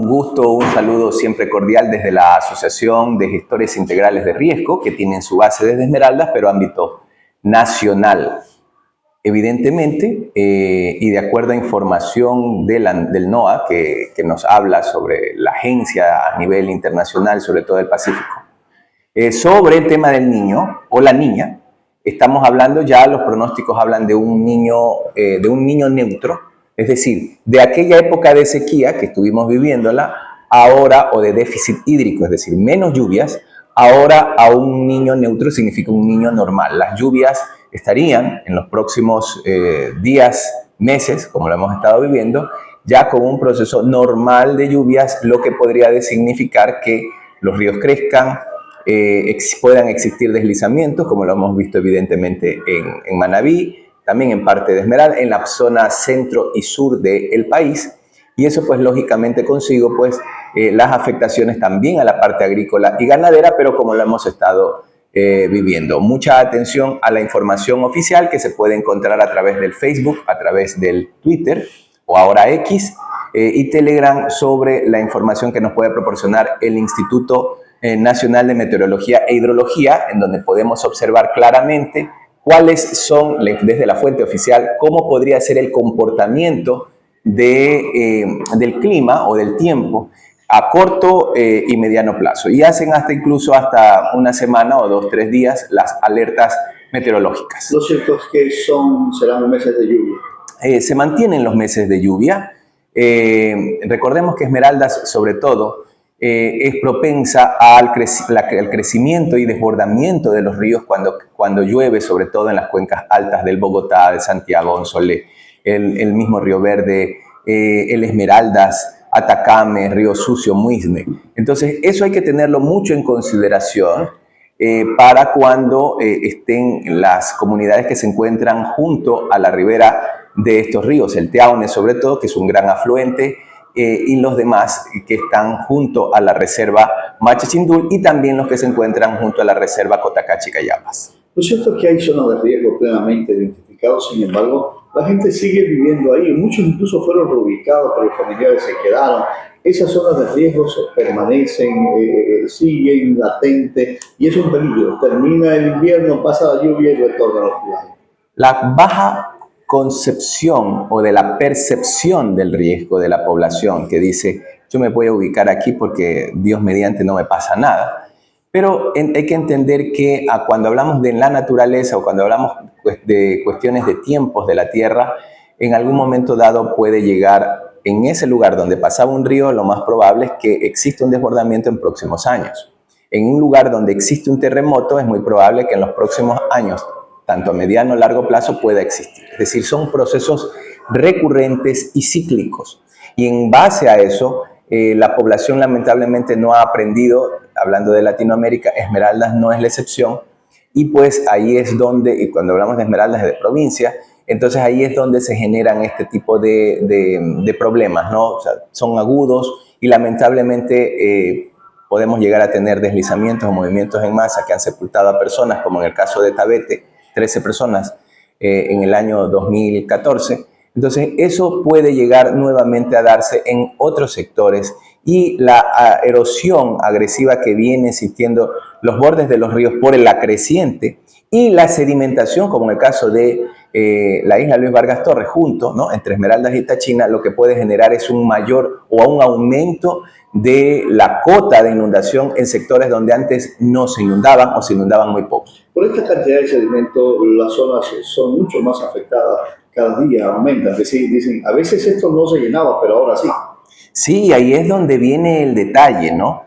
Un gusto, un saludo siempre cordial desde la Asociación de Gestores Integrales de Riesgo, que tienen su base desde Esmeraldas, pero ámbito nacional. Evidentemente, y de acuerdo a información del NOAA, que nos habla sobre la agencia a nivel internacional, sobre todo del Pacífico, sobre el tema del niño o la niña, estamos hablando ya, los pronósticos hablan de un niño neutro, es decir, de aquella época de sequía que estuvimos viviéndola, ahora, o de déficit hídrico, es decir, menos lluvias, ahora a un niño neutro significa un niño normal. Las lluvias estarían en los próximos días, meses, como lo hemos estado viviendo, ya con un proceso normal de lluvias, lo que podría significar que los ríos crezcan, puedan existir deslizamientos, como lo hemos visto evidentemente en Manabí, también en parte de Esmeraldas, en la zona centro y sur del país, y eso pues lógicamente consigo pues las afectaciones también a la parte agrícola y ganadera, pero como lo hemos estado viviendo. Mucha atención a la información oficial que se puede encontrar a través del Facebook, a través del Twitter o ahora X y Telegram sobre la información que nos puede proporcionar el Instituto Nacional de Meteorología e Hidrología, en donde podemos observar claramente cuáles son, desde la fuente oficial, cómo podría ser el comportamiento del clima o del tiempo a corto y mediano plazo. Y hacen incluso hasta una semana o 2 o 3 días las alertas meteorológicas. Lo cierto es que serán meses de lluvia. Se mantienen los meses de lluvia. Recordemos que Esmeraldas, sobre todo, es propensa al crecimiento y desbordamiento de los ríos cuando llueve, sobre todo en las cuencas altas del Bogotá, de Santiago, González, el mismo Río Verde, el Esmeraldas, Atacame, Río Sucio, Muisne. Entonces, eso hay que tenerlo mucho en consideración para cuando estén las comunidades que se encuentran junto a la ribera de estos ríos, el Teaune sobre todo, que es un gran afluente, y los demás que están junto a la reserva Machichindul y también los que se encuentran junto a la reserva Cotacachi-Cayapas. Lo cierto es que hay zonas de riesgo plenamente identificadas, sin embargo, la gente sigue viviendo ahí, muchos incluso fueron reubicados, pero los familiares se quedaron. Esas zonas de riesgo permanecen, siguen latentes y es un peligro. Termina el invierno, pasa la lluvia y retorna a los ciudades. La baja concepción o de la percepción del riesgo de la población que dice, yo me voy a ubicar aquí porque Dios mediante no me pasa nada. Pero hay que entender que cuando hablamos de la naturaleza o cuando hablamos de cuestiones de tiempos de la Tierra, en algún momento dado puede llegar en ese lugar donde pasaba un río, lo más probable es que exista un desbordamiento en próximos años. En un lugar donde existe un terremoto, es muy probable que en los próximos años, tanto a mediano o largo plazo, pueda existir. Es decir, son procesos recurrentes y cíclicos. Y en base a eso, la población lamentablemente no ha aprendido, hablando de Latinoamérica, Esmeraldas no es la excepción, y pues ahí es donde, y cuando hablamos de Esmeraldas de provincia, entonces ahí es donde se generan este tipo de problemas, ¿no? O sea, son agudos y lamentablemente podemos llegar a tener deslizamientos o movimientos en masa que han sepultado a personas, como en el caso de Tabete, 13 personas en el año 2014. Entonces, eso puede llegar nuevamente a darse en otros sectores y la erosión agresiva que viene existiendo los bordes de los ríos por la creciente y la sedimentación, como en el caso de la isla Luis Vargas Torres, junto, ¿no?, entre Esmeraldas y Tachina, lo que puede generar es un mayor o un aumento de la cota de inundación en sectores donde antes no se inundaban o se inundaban muy poco. Por esta cantidad de sedimentos, las zonas son mucho más afectadas, cada día aumentan. Dicen, a veces esto no se llenaba, pero ahora sí. Sí, ahí es donde viene el detalle, ¿no?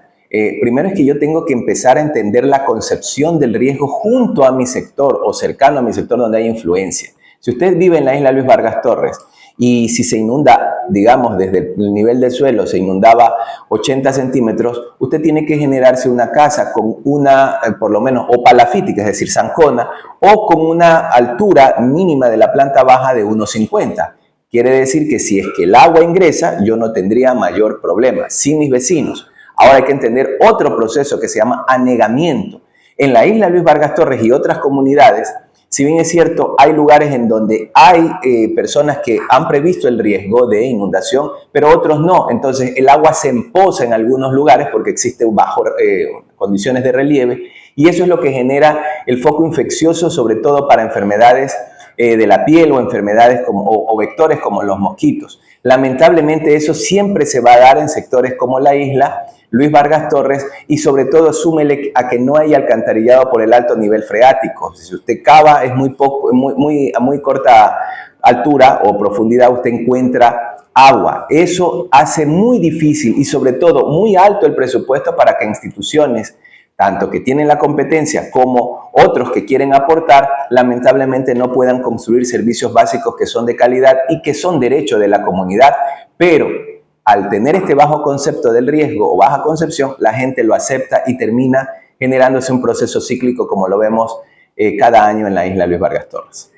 Primero es que yo tengo que empezar a entender la concepción del riesgo junto a mi sector o cercano a mi sector donde hay influencia. Si usted vive en la isla Luis Vargas Torres y si se inunda, digamos, desde el nivel del suelo, se inundaba 80 centímetros, usted tiene que generarse una casa con una, por lo menos, o palafítica, es decir, zancona, o con una altura mínima de la planta baja de 1,50. Quiere decir que si es que el agua ingresa, yo no tendría mayor problema, sin mis vecinos. Ahora hay que entender otro proceso que se llama anegamiento. En la isla Luis Vargas Torres y otras comunidades si bien es cierto, hay lugares en donde hay personas que han previsto el riesgo de inundación, pero otros no. Entonces el agua se empoza en algunos lugares porque existen bajo condiciones de relieve, y eso es lo que genera el foco infeccioso, sobre todo para enfermedades de la piel o enfermedades o vectores como los mosquitos. Lamentablemente eso siempre se va a dar en sectores como la isla Luis Vargas Torres, y sobre todo súmele a que no hay alcantarillado por el alto nivel freático. Si usted cava es a muy corta altura o profundidad, usted encuentra agua. Eso hace muy difícil y sobre todo muy alto el presupuesto para que instituciones, tanto que tienen la competencia como otros que quieren aportar, lamentablemente no puedan construir servicios básicos que son de calidad y que son derecho de la comunidad, pero al tener este bajo concepto del riesgo o baja concepción, la gente lo acepta y termina generándose un proceso cíclico como lo vemos cada año en la isla Luis Vargas Torres.